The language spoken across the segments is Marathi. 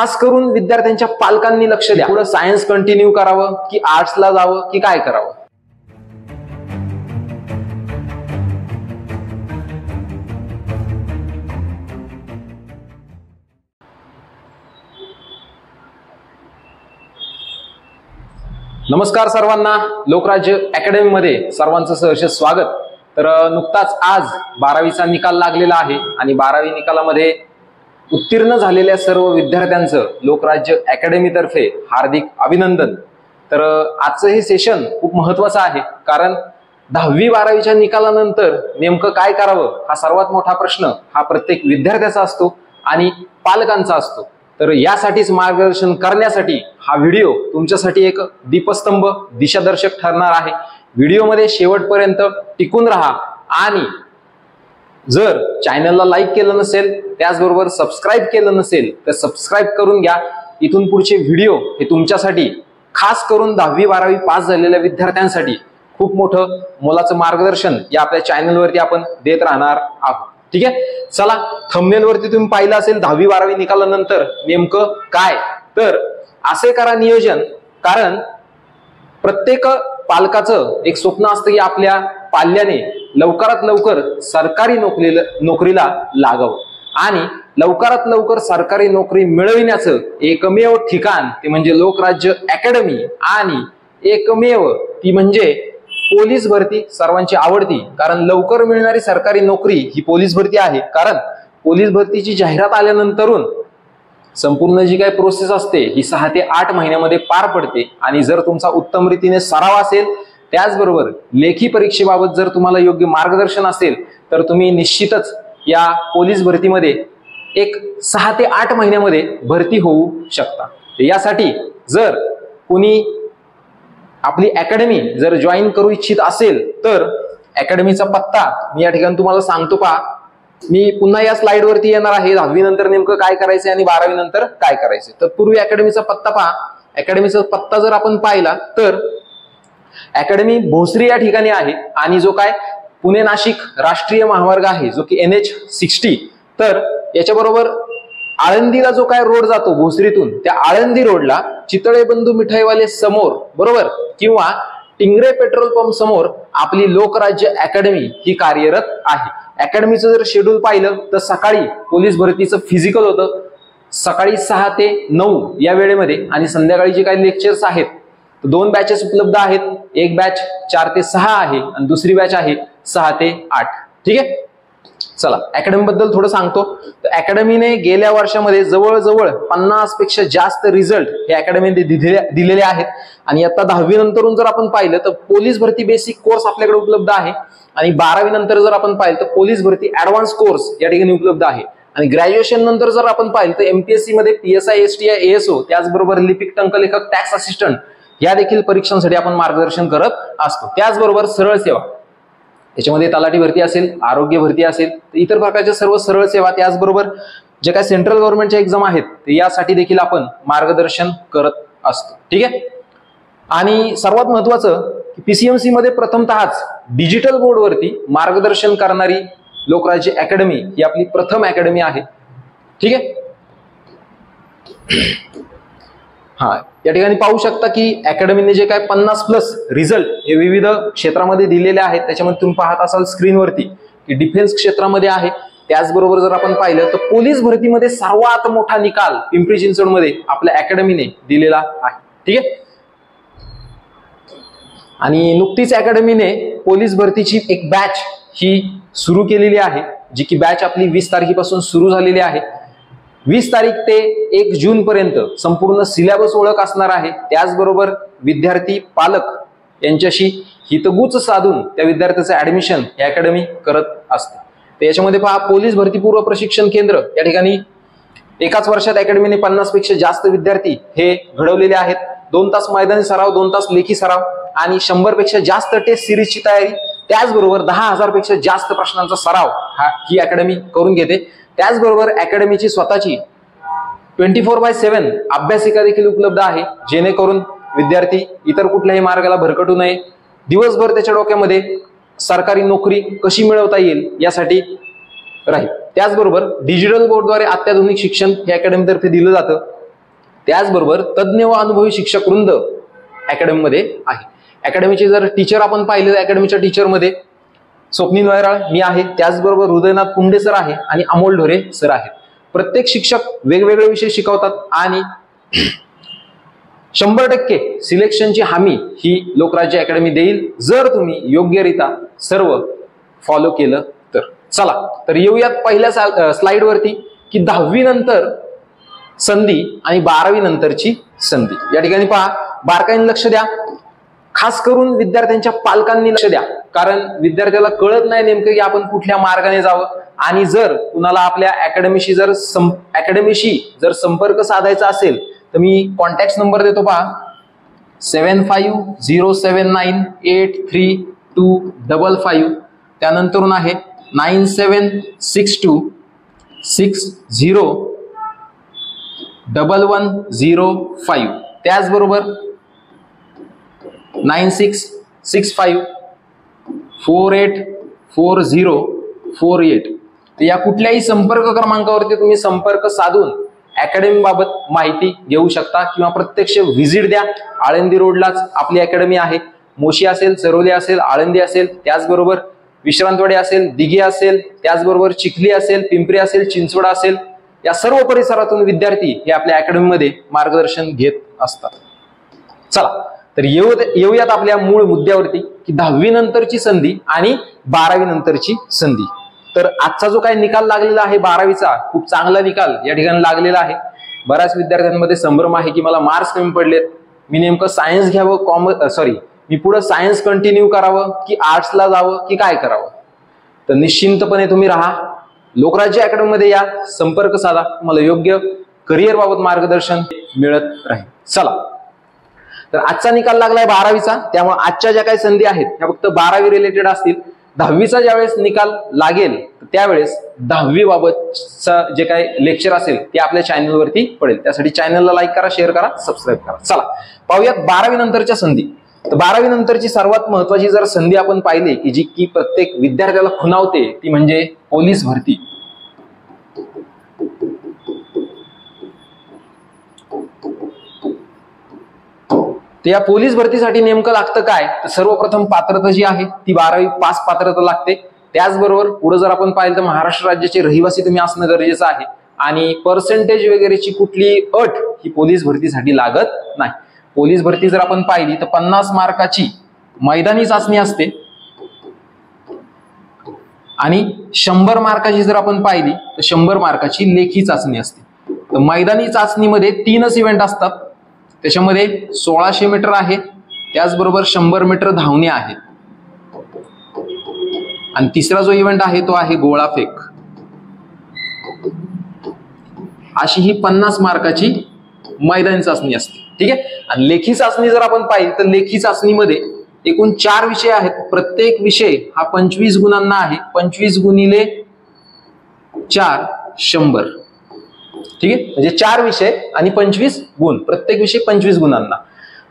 खास करून विद्यार्थ्यांच्या पालकांनी लक्ष द्या. पुढे सायन्स कंटिन्यू करावं की आर्ट्सला जावं की काय करावं. नमस्कार सर्वांना, लोकराज्य अकॅडमी मध्ये सर्वांचं सहर्ष स्वागत. तर नुकताच आज 12वीचा निकाल लागलेला आहे आणि 12वी निकालामध्ये उत्तीर्ण झालेल्या सर्व विद्यार्थ्यांचं लोकराज्य अकॅडमी तर्फे हार्दिक अभिनंदन. तर आजचं हे सेशन खूप महत्त्वाचं आहे, कारण 10वी 12वीच्या निकालानंतर नेमकं काय करावं हा सर्वात मोठा प्रश्न हा प्रत्येक विद्यार्थ्याचा असतो आणि पालकांचा असतो. तर यासाठीच मार्गदर्शन करण्यासाठी हा व्हिडिओ तुमच्यासाठी एक दीपस्तंभ दिशादर्शक ठरणार आहे. व्हिडिओमध्ये शेवटपर्यंत टिकून राहा आणि जर चॅनलला लाईक केलं नसेल, त्याचबरोबर सबस्क्राईब केलं नसेल तर सबस्क्राईब करून घ्या. इथून पुढचे व्हिडिओ हे तुमच्यासाठी खास करून 10वी 12वी पास झालेल्या विद्यार्थ्यांसाठी खूप मोठं मोलाचं मार्गदर्शन या आपल्या चॅनलवरती आपण देत राहणार आहोत. ठीक आहे, चला. थंबनेल वरती तुम्ही पाहिलं असेल 10वी 12वी निकालानंतर नेमकं काय. तर असे करा नियोजन, कारण प्रत्येक पालकाचं एक स्वप्न असतं की आपल्या पाल्याने लवकरात लवकर सरकारी नोकरीला लागावं आणि लवकरात लवकर सरकारी नोकरी मिळविण्याचं एकमेव ठिकाण ते म्हणजे लोकराज्य अकॅडमी आणि एकमेव ती म्हणजे पोलीस भरती सर्वांची आवडती. कारण लवकर मिळणारी सरकारी नोकरी ही पोलीस भरती आहे. कारण पोलीस भरतीची जाहिरात आल्यानंतरून संपूर्ण जी काही प्रोसेस असते ही 6 ते 8 महिन्यामध्ये पार पडते आणि जर तुमचा उत्तम रीतीने सराव असेल, त्याचबरोबर लेखी परीक्षेबाबत जर तुम्हाला योग्य मार्गदर्शन असेल तर तुम्ही निश्चितच या पोलीस भरतीमध्ये एक 6 ते 8 महिन्यामध्ये भरती होऊ शकता. यासाठी जर कोणी आपली अकॅडमी जर जॉईन करू इच्छित असेल तर अकॅडमीचा पत्ता मी या ठिकाणी तुम्हाला सांगतो. पहा, मी पुन्हा या स्लाइड वरती येणार आहे. 10वी नंतर नेमकं काय करायचंय आणि 12वी नंतर काय करायचंय. तर पूर्वी अकॅडमीचा पत्ता पहा. अकॅडमीचा पत्ता जर आपण पाहिला तर अकॅडमी भोसरी या ठिकाणी आहे आणि जो काय पुणे नाशिक राष्ट्रीय महामार्ग आहे जो की NH60, तर याच्याबरोबर आळंदीला जो काय रोड जातो भोसरीतून, त्या आळंदी रोडला चितळे बंधू मिठाईवाले समोर बरोबर किंवा टिंगरे पेट्रोल पंप समोर आपली लोकराज्य अकॅडमी ही कार्यरत आहे. अकॅडमीचं जर शेड्यूल पाहिलं तर सकाळी पोलीस भरतीचं फिजिकल होतं सकाळी 6 ते 9 या वेळेमध्ये आणि संध्याकाळी जे काही लेक्चर्स आहेत 2 बॅचेस उपलब्ध आहेत. एक बॅच 4 ते 6 आहे आणि दुसरी बॅच आहे 6 ते 8. ठीक आहे, चला अकॅडमी बद्दल थोडं सांगतो. तर अकॅडमीने गेल्या वर्षामध्ये जवळजवळ 50 पेक्षा जास्त रिझल्ट हे अकॅडमीने दिलेले आहेत आणि आता 10वी नंतरून जर आपण पाहिलं तर पोलीस भरती बेसिक कोर्स आपल्याकडे उपलब्ध आहे आणि 12वी नंतर जर आपण पाहिलं तर पोलीस भरती ऍडव्हान्स कोर्स या ठिकाणी उपलब्ध आहे आणि ग्रॅज्युएशन नंतर जर आपण पाहिलं तर MPSC मध्ये PSI STI ASO त्याचबरोबर लिपिक टंकलेखक टॅक्स असिस्टंट या देखील परीक्षांसाठी आपण मार्गदर्शन करत असतो. त्याचबरोबर सरळ सेवा याच्यामध्ये तलाठी भरती असेल, आरोग्य भरती असेल, इतर प्रकारच्या सर्व सरळ सेवा, त्याचबरोबर जे काही सेंट्रल गव्हर्नमेंटच्या एक्झाम आहेत यासाठी देखील आपण मार्गदर्शन करत असतो. ठीक आहे, आणि सर्वात महत्वाचं PCMC मध्ये प्रथमतःच डिजिटल बोर्डवरती मार्गदर्शन करणारी लोकराज्य अकॅडमी ही आपली प्रथम अकॅडमी आहे. ठीक आहे, हा या ठिकाणी पाहू शकता की अकॅडमीने जे काय 50+ रिझल्ट हे विविध क्षेत्रामध्ये दिलेले आहेत. त्याच्यामध्ये तुम्ही पाहत असाल स्क्रीनवरती की डिफेन्स क्षेत्रामध्ये आहे. त्याचबरोबर जर आपण पाहिलं तर पोलीस भरतीमध्ये सर्वात मोठा निकाल पिंपरी चिंचवडमध्ये आपल्या अकॅडमीने दिलेला आहे. ठीक आहे, आणि नुकतीच अकॅडमीने पोलीस भरतीची एक बॅच ही सुरू केलेली आहे, जी की बॅच आपली 20 तारखेपासून सुरू झालेली आहे. 20 तारीख ते 1 जून पर्यंत संपूर्ण सिलेबस ओळख असणार आहे. त्याचबरोबर विद्यार्थी पालक यांच्याशी हितगुज साधून त्या विद्यार्थ्याचं ऍडमिशन ही अकॅडमी करत असते. तर याच्यामध्ये पहा, पोलीस भरती पूर्व प्रशिक्षण केंद्र या ठिकाणी एकाच वर्षात अकॅडमीने 50 पेक्षा जास्त विद्यार्थी हे घडवलेले आहेत. 2 तास मैदानी सराव, 2 तास लेखी सराव आणि 100 पेक्षा जास्त टेस्ट सिरीजची तयारी, त्याचबरोबर 10,000 पेक्षा जास्त प्रश्नांचा सराव ही अकॅडमी करून घेते. त्याचबरोबर अकॅडमीची स्वतःची 24/7 अभ्यासिका देखील उपलब्ध आहे, जेणेकरून विद्यार्थी इतर कुठल्याही मार्गाला भरकटू नये. दिवसभर त्याच्या डोक्यामध्ये सरकारी नोकरी कशी मिळवता येईल यासाठी राहील. त्याचबरोबर डिजिटल बोर्डद्वारे अत्याधुनिक शिक्षण हे अकॅडमीतर्फे दिलं जातं. त्याचबरोबर तज्ज्ञ व अनुभवी शिक्षक वृंद अकॅडमीमध्ये आहे. अकॅडमीचे जर टीचर आपण पाहिले तर अकॅडमीच्या टीचरमध्ये स्वप्नील वैराळ मी आहे, त्याचबरोबर हृदयनाथ पुंडे सर आहे आणि अमोल ढोरे सर आहेत. प्रत्येक शिक्षक वेगवेगळे विषय शिकवतात आणि 100% सिलेक्शनची हमी ही लोकराज्य अकॅडमी देईल जर तुम्ही योग्यरित्या सर्व फॉलो केलं तर. चला तर येऊयात पहिल्या स्लाइड वरती की 10वी नंतर संधी आणि 12वी नंतरची संधी. या ठिकाणी पहा, बारकाईने लक्ष द्या, खास करून विद्यार्थ्यांच्या पालकांनी लक्ष द्या, कारण विद्यार्थ्याला कळत नाही नेमकं की आपण कुठल्या मार्गाने जावं. आणि जर कुणाला आपल्या अकॅडमीशी जर संपर्क साधायचा असेल तर मी कॉन्टॅक्ट नंबर देतो पहा, 7507983255. त्यानंतरून आहे 9762601105. त्याचबरोबर 9665484048. तर या कुठल्याही संपर्क क्रमांकावरती तुम्ही संपर्क साधून अकॅडमी बाबत माहिती घेऊ शकता किंवा प्रत्यक्ष व्हिजिट द्या. आळंदी रोडलाच आपली अकॅडमी आहे. मोशी असेल, चरोली असेल, आळंदी असेल, त्याचबरोबर विश्रांतवाडी असेल, दिघे असेल, त्याचबरोबर चिखली असेल, पिंपरी असेल, चिंचवड असेल, या सर्व परिसरातून विद्यार्थी हे आपल्या अकॅडमीमध्ये मार्गदर्शन घेत असतात. चला तर येऊयात आपल्या मूळ मुद्द्यावरती की 10वी नंतरची संधी आणि 12वी नंतरची संधी. तर आजचा जो काही निकाल लागलेला आहे 12वीचा, खूप चांगला निकाल या ठिकाणी लागलेला आहे. बऱ्याच विद्यार्थ्यांमध्ये संभ्रम आहे की मला मार्क्स कमी पडलेत, मी नेमकं सायन्स घ्यावं, मी पुढे सायन्स कंटिन्यू करावं की आर्ट्सला जावं की काय करावं. तर निश्चिंतपणे तुम्ही राहा, लोकराज्य अकॅडमीमध्ये या, संपर्क साधा, तुम्हाला योग्य करिअर बाबत मार्गदर्शन मिळत राहील. चला तर आजचा निकाल लागलाय 12वीचा, त्यामुळे आजच्या ज्या काही संधी आहेत त्या फक्त 12वी रिलेटेड असतील. 10वीचा ज्यावेळेस निकाल लागेल त्यावेळेस 10वी बाबतचं जे काही लेक्चर असेल ते आपल्या चॅनलवरती पडेल. त्यासाठी चॅनलला लाईक करा, शेअर करा, सबस्क्राईब करा. चला पाहूयात 12वी नंतरच्या संधी. तर 12वी नंतरची सर्वात महत्वाची जर संधी आपण पाहिली की जी की प्रत्येक विद्यार्थ्याला खुणावते ती म्हणजे पोलीस भरती. तर या पोलीस भरतीसाठी नेमकं लागतं काय, तर सर्वप्रथम पात्रता जी आहे ती 12वी पास पात्रता लागते. त्याचबरोबर पुढे जर आपण पाहिलं तर महाराष्ट्र राज्याचे रहिवासी तुम्ही असणं गरजेचं आहे आणि पर्सेंटेज वगैरेची कुठली अट ही पोलीस भरतीसाठी लागत नाही. पोलीस भरती जर आपण पाहिली तर 50 मार्काची मैदानी चाचणी असते आणि 100 मार्काची जर आपण पाहिली तर 100 मार्काची लेखी चाचणी असते. तर मैदानी चाचणीमध्ये 3च इव्हेंट असतात, त्याच्यामध्ये 1600 मीटर आहे, त्याचबरोबर 100 मीटर धावणे आहे आणि तिसरा जो इव्हेंट आहे तो आहे गोळाफेक. अशी ही 50 मार्काची मैदानी चाचणी असते. ठीक आहे. आणि लेखी चाचणी जर आपण पाहिली तर लेखी चाचणीमध्ये एकूण 4 विषय आहेत. प्रत्येक विषय हा 25 गुणांना आहे. 25 गुणिले 4 100. ठीक आहे, म्हणजे 4 विषय आणि 25 गुण, प्रत्येक विषय 25 गुणांना.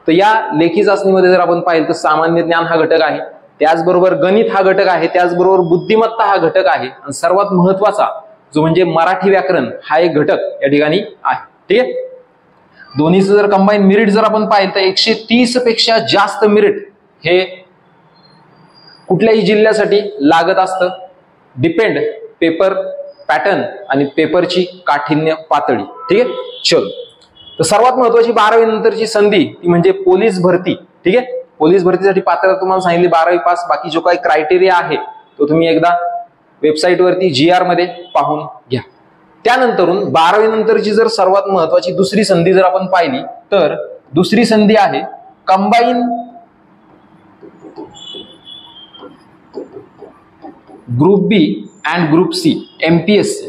तर या लेखी चाचणीमध्ये जर आपण पाहिलं तर सामान्य ज्ञान हा घटक आहे, त्याचबरोबर गणित हा घटक आहे, त्याचबरोबर बुद्धिमत्ता हा घटक आहे आणि सर्वात महत्वाचा जो म्हणजे मराठी व्याकरण हा एक घटक या ठिकाणी आहे. ठीक आहे. दोन्हीचं जर कंबाईन मेरिट जर आपण पाहिलं तर 130 पेक्षा जास्त मेरिट हे कुठल्याही जिल्ह्यासाठी लागत असतं. डिपेंड पेपर पॅटर्न आणि पेपरची काठिण्य पातळी. ठीक आहे. चलो, तर सर्वात महत्वाची 12वी नंतरची संधी ती म्हणजे पोलीस भरती. ठीक आहे. पोलीस भरतीसाठी पात्रता तुम्हाला सांगितली 12वी पास. बाकी जो काही क्रायटेरिया आहे तो तुम्ही एकदा वेबसाईट वरती GR मध्ये पाहून घ्या. त्यानंतरून 12वी नंतरची जर सर्वात महत्वाची दुसरी संधी जर आपण पाहिली तर दुसरी संधी आहे combine group B and group C MPSC.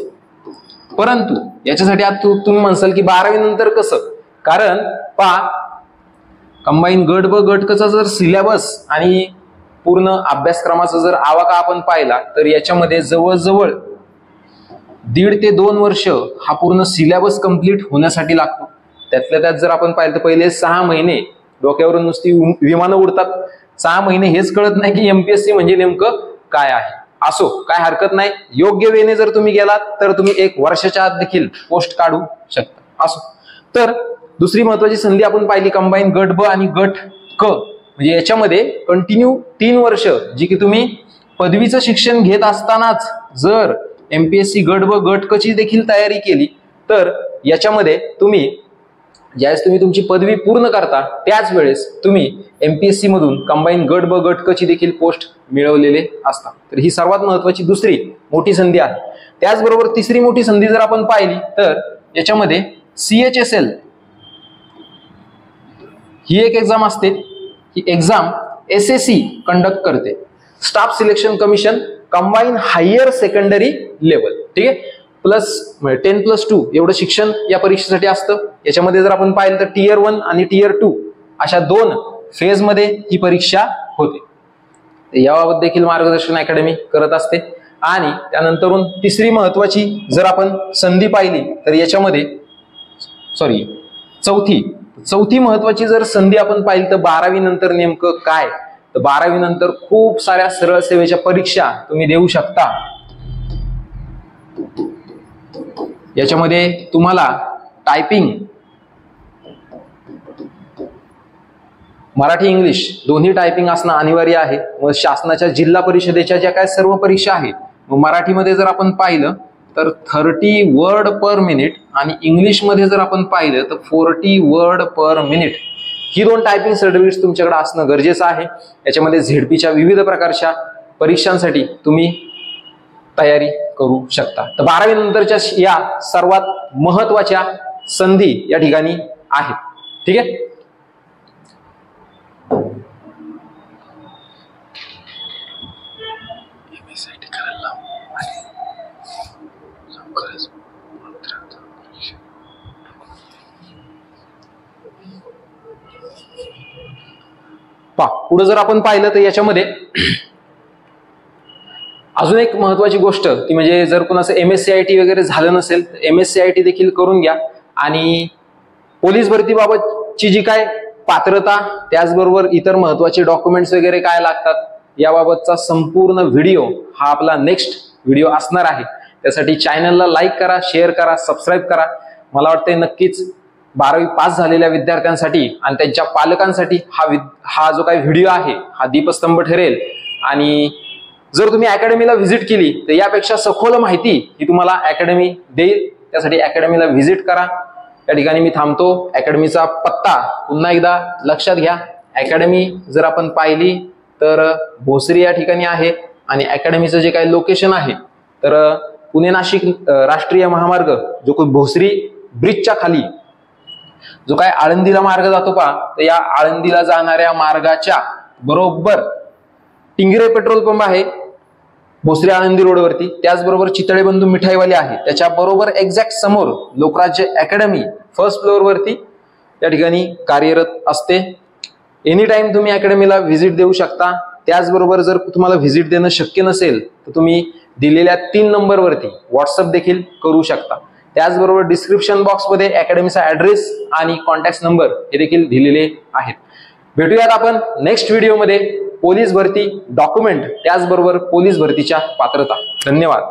परंतु याच्यासाठी आता तुम्ही म्हणसाल की 12वी नंतर कसं, कारण पहा कंबाईन गट ब गट कचा जर सिलेबस आणि पूर्ण अभ्यासक्रमाचा जर आवाका आपण पाहिला तर याच्यामध्ये जवळजवळ 1.5 ते 2 वर्ष हा पूर्ण सिलेबस कंप्लीट होण्यासाठी लागतो. त्यातल्या त्यात जर आपण पाहिलं तर पहिले 6 महिने डोक्यावरून नुसती विमानं उडतात. 6 महिने हेच कळत नाही की MPSC म्हणजे नेमकं काय आहे. असो, काय हरकत नाही, योग्य वेने जर तुम्ही गेलात तर तुम्ही 1 वर्षाच्या आत देखील पोस्ट काढू शकता. असो, तर दुसरी महत्वाची संधी आपण पाहिली कंबाईन गट ब आणि गट क, म्हणजे याच्यामध्ये कंटिन्यू 3 वर्ष जी की तुम्ही पदवीचं शिक्षण घेत असतानाच जर एमपीएससी गट ब गट क ची देखील तयारी केली तर याच्यामध्ये तुम्ही ज्यावेळेस तुम्ही तुमची पदवी पूर्ण करता त्याच वेळेस तुम्ही एमपीएससी मधून कंबाईन गट ब गट क ची देखील पोस्ट मिळवलेले असतात. तर ही सर्वात महत्वाची दुसरी मोठी संधी आहे. त्याचबरोबर तिसरी मोठी संधी जर आपण पाहिली तर याच्यामध्ये CHSL ही एक एक्झाम असते. ही एक्झाम SSC कंडक्ट करते, staff selection commission combine higher secondary level. ठीक आहे, प्लस 10+2 एवढं शिक्षण या परीक्षेसाठी असतं. याच्यामध्ये जर आपण पाहिलं तर Tier 1 आणि Tier 2 अशा 2 फेज मध्ये ही परीक्षा होते. याबाबत देखील मार्गदर्शन अकॅडमी करत असते. आणि त्यानंतरून तिसरी महत्वाची जर आपण संधी पाहिली तर याच्यामध्ये चौथी महत्वाची जर संधी आपण पाहिली तर 12वी नंतर नेमकं काय, तर 12वी नंतर खूप साऱ्या सरळ सेवेच्या परीक्षा तुम्ही देऊ शकता. याच्यामध्ये तुम्हाला टायपिंग, मराठी इंग्लिश दोन्ही टायपिंग असणं अनिवार्य आहे. व शासनाच्या जिल्हा परिषदेच्या ज्या काय सर्व परीक्षा आहेत, मराठीमध्ये जर आपण पाहिलं तर 30 वर्ड पर मिनिट आणि इंग्लिश मध्ये जर आपण पाहिलं तर 40 वर्ड पर मिनिट ही 2 टायपिंग सर्टिफिकेट्स तुमच्याकडे असणं गरजेचं आहे. याच्यामध्ये झेडपीच्या विविध प्रकारच्या परीक्षांसाठी तुम्ही तयारी करू शकता. तर 12वी नंतरच्या या सर्वात महत्वाच्या संधी या ठिकाणी आहेत. ठीक आहे, पुढे जर आपण पाहिलं तर याच्यामध्ये अजून एक महत्वाची गोष्ट ती म्हणजे जर कोणाचं MSc IT वगैरे झालं नसेल तर MSc IT देखील करून घ्या. आणि पोलीस भरतीबाबतची जी काय पात्रता त्याचबरोबर इतर महत्वाचे डॉक्युमेंट्स वगैरे काय लागतात याबाबतचा संपूर्ण व्हिडिओ हा आपला नेक्स्ट व्हिडिओ असणार आहे. त्यासाठी चॅनलला लाईक करा, शेअर करा, सबस्क्राईब करा. मला वाटतंय नक्कीच 12वी पास झालेल्या विद्यार्थ्यांसाठी आणि त्यांच्या पालकांसाठी हा जो काही व्हिडिओ आहे हा दीपस्तंभ ठरेल. आणि जर तुम्ही अकॅडमीला व्हिजिट केली तर यापेक्षा सखोल माहिती ही तुम्हाला अकॅडमी देईल. त्यासाठी अकॅडमीला व्हिजिट करा. त्या ठिकाणी मी थांबतो. अकॅडमीचा पत्ता पुन्हा एकदा लक्षात घ्या. अकॅडमी जर आपण पाहिली तर भोसरी या ठिकाणी आहे आणि अकॅडमीचं जे काही लोकेशन आहे तर पुणे नाशिक राष्ट्रीय महामार्ग जो काही भोसरी ब्रिजच्या खाली जो काय आळंदीला मार्ग जातो पहा, तर या आळंदीला जाणाऱ्या मार्गाच्या बरोबर टिंगरे पेट्रोल पंप आहे भोसरी आळंदी रोडवरती. त्याचबरोबर चितळे बंधू मिठाईवाले आहे त्याच्या बरोबर एक्झॅक्ट समोर लोकराज्य अकॅडमी फर्स्ट फ्लोअर वरती या ठिकाणी कार्यरत असते. एनी टाइम तुम्ही अकॅडमीला व्हिजिट देऊ शकता. त्याचबरोबर जर तुम्हाला व्हिजिट देणं शक्य नसेल तर तुम्ही दिलेल्या 3 नंबरवरती व्हॉट्सअप देखील करू शकता. त्याचबरोबर डिस्क्रिप्शन बॉक्समध्ये अकॅडमीचा ऍड्रेस आणि कॉन्टॅक्ट नंबर हे देखील दिलेले आहेत. भेटूयात आपण नेक्स्ट व्हिडिओमध्ये पोलीस भरती डॉक्युमेंट त्याचबरोबर पोलीस भरतीच्या पात्रता. धन्यवाद.